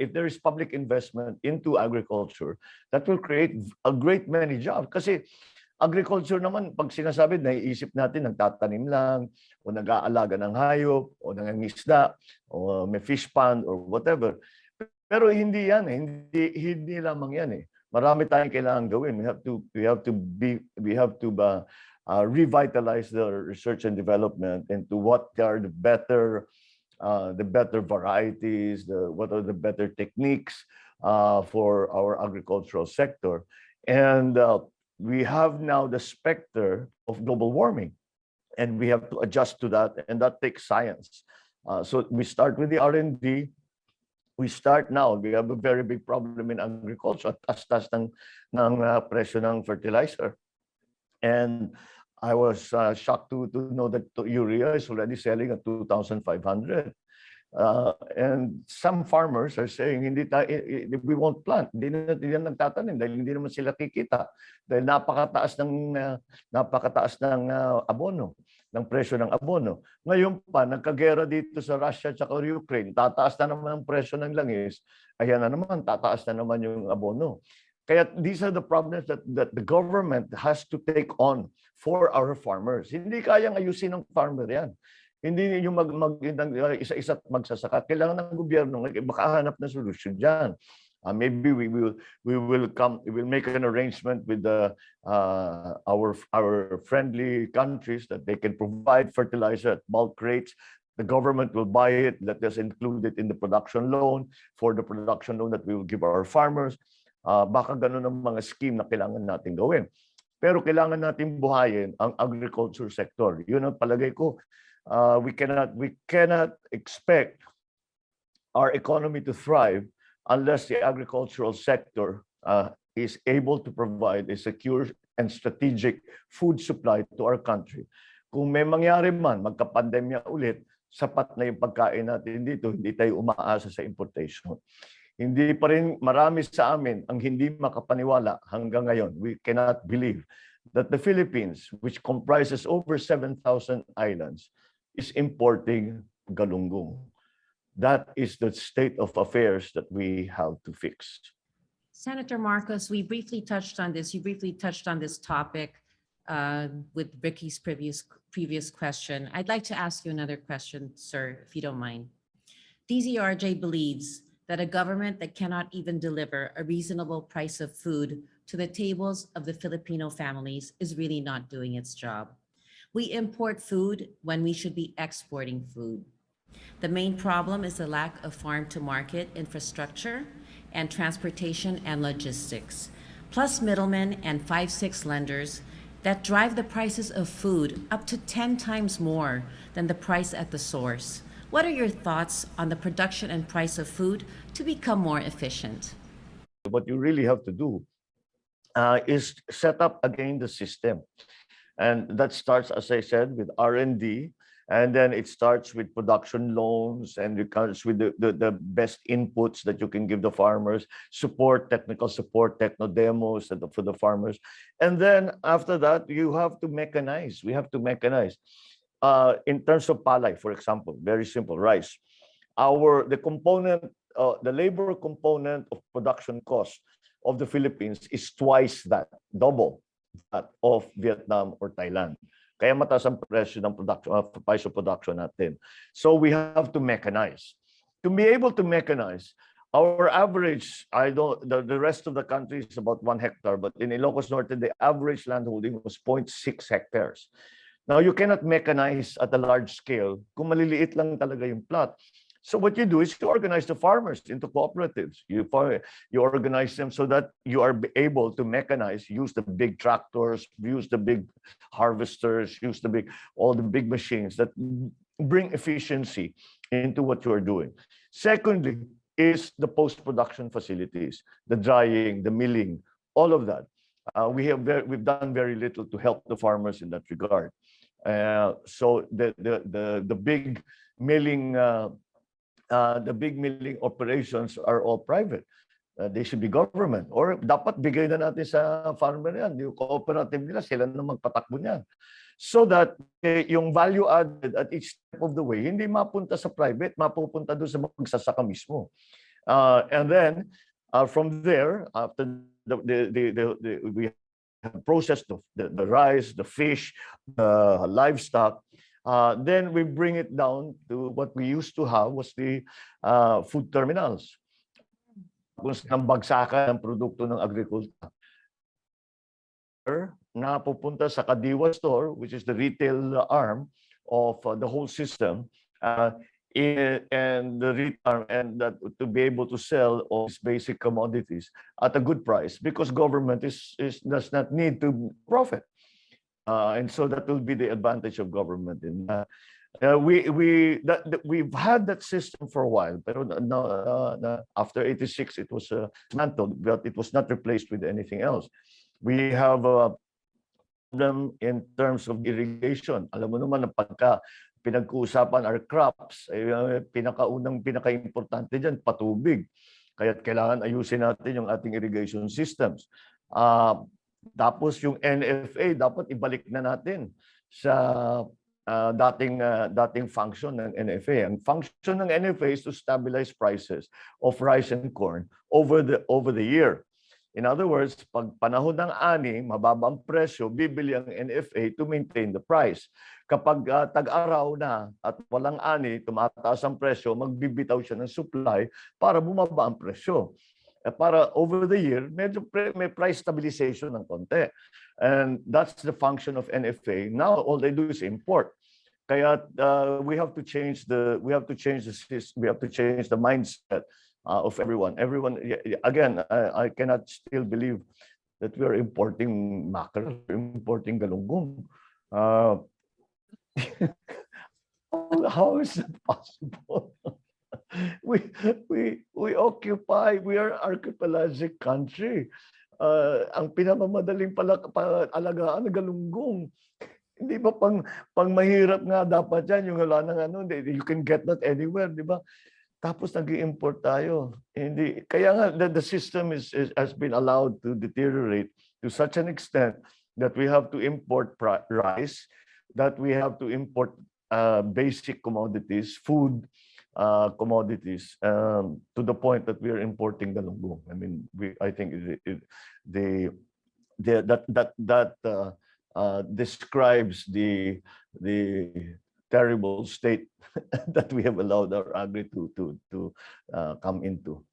if there is public investment into agriculture, that will create a great many jobs. Kasi agriculture naman, pag sinasabi, naiisip natin nagtatanim lang, o nag-aalaga ng hayop, o nangangisda, o may fish pond, or whatever. Pero hindi yan eh. Hindi lamang yan eh. Marami tayong kailangan gawin. We have to revitalize the research and development into what are the better varieties, what are the better techniques for our agricultural sector. And we have now the specter of global warming, and we have to adjust to that, and that takes science. So we start with the R&D. We start now. We have a very big problem in agriculture. Taas ng presyo ng fertilizer. And I was shocked to know that urea is already selling at 2,500. And some farmers are saying, we won't plant. Hindi na nagtatanim dahil hindi naman sila kikita. Dahil napakataas ng abono, ng presyo ng abono. Ngayon pa, nagkagera dito sa Russia at Ukraine, tataas na naman ang presyo ng langis, ayan na naman, tataas na naman yung abono. Kaya these are the problems that the government has to take on for our farmers. Hindi kayang ayusin ng farmer yan. Hindi yung isa-isa magsasaka. Kailangan ng gobyerno makahanap ng solusyon diyan. Maybe we will make an arrangement with our friendly countries that they can provide fertilizer at bulk rates. The government will buy it. Let us include it in the production loan, for the production loan that we will give our farmers. Baka ganun ang mga scheme na kailangan natin gawin. Pero kailangan natin buhayin ang agriculture sector. Yun ang palagay ko. We cannot expect our economy to thrive unless the agricultural sector is able to provide a secure and strategic food supply to our country. Kung may mangyari man, magka-pandemya ulit, sapat na yung pagkain natin dito, hindi tayo umaasa sa importation. Hindi pa rin marami sa amin ang hindi makapaniwala hanggang ngayon. We cannot believe that the Philippines, which comprises over 7,000 islands, is importing galunggong. That is the state of affairs that we have to fix. Senator Marcos, we briefly touched on this. You briefly touched on this topic with Ricky's previous question. I'd like to ask you another question, sir, if you don't mind. DZRJ believes that a government that cannot even deliver a reasonable price of food to the tables of the Filipino families is really not doing its job. We import food when we should be exporting food. The main problem is the lack of farm-to-market infrastructure and transportation and logistics, plus middlemen and 5-6 lenders that drive the prices of food up to 10 times more than the price at the source. What are your thoughts on the production and price of food to become more efficient? What you really have to do is set up again the system. And that starts, as I said, with R&D. And then it starts with production loans, and it comes with the best inputs that you can give the farmers, technical support, techno demos for the farmers. And then after that, you have to mechanize. We have to mechanize. In terms of palay, for example, very simple, rice. The labor component of production cost of the Philippines is twice that, double that of Vietnam or Thailand. Kaya mataas ang presyo ng price of production natin. So we have to mechanize. To be able to mechanize, our average, the rest of the country is about 1 hectare, but in Ilocos Norte, the average landholding was 0.6 hectares. Now, you cannot mechanize at a large scale kung maliliit lang talaga yung plot. So what you do is you organize the farmers into cooperatives. You organize them so that you are able to mechanize, use the big tractors, use the big harvesters, use all the big machines that bring efficiency into what you are doing. Secondly is the post-production facilities, the drying, the milling, all of that. We've done very little to help the farmers in that regard. So the big milling operations are all private. They should be government. Or dapat bigay na natin sa farmer yan. Yung cooperative nila, sila na magpatakbo niyan. So that yung value added at each step of the way, hindi mapunta sa private, mapupunta doon sa magsasaka mismo. And then from there, after we have processed the rice, the fish, the livestock, then we bring it down to what we used to have was the food terminals. Kung saan bagsakan ng produkto ng agrikultura na pupunta sa Kadiwa store, which is the retail arm of the whole system, and the retail and that to be able to sell all these basic commodities at a good price because government does not need to profit. And so that will be the advantage of government. And we've had that system for a while, but after '86 it was dismantled, but it was not replaced with anything else. We have a problem in terms of irrigation. Alam mo naman na pagka pinag-uusapan our crops, pinaka-importante dyan, patubig. Kaya kailangan ayusin natin yung ating irrigation systems. Tapos yung NFA, dapat ibalik na natin sa dating function ng NFA. Ang function ng NFA is to stabilize prices of rice and corn over the year. In other words, pag panahon ng ani, mababa ang presyo, bibili ang NFA to maintain the price. Kapag tag-araw na at walang ani, tumataas ang presyo, magbibitaw siya ng supply para bumaba ang presyo. Para over the year, medyo may price stabilization ng konti. And that's the function of NFA. Now, all they do is import. Kaya we have to change the mindset of everyone. Again, I cannot still believe that we are importing mackerel, importing galunggong. How is that possible? We occupy, we are archipelagic country. Ang pinamamadaling alagaan ng galunggong. Hindi ba pang mahirap nga dapat yan, yung wala ng you can get that anywhere, di ba? Tapos nag-i-import tayo. Hindi, kaya nga the system has been allowed to deteriorate to such an extent that we have to import rice, that we have to import basic commodities, food commodities, to the point that we are importing galunggong. I mean, I think that describes the terrible state that we have allowed our agri to come into.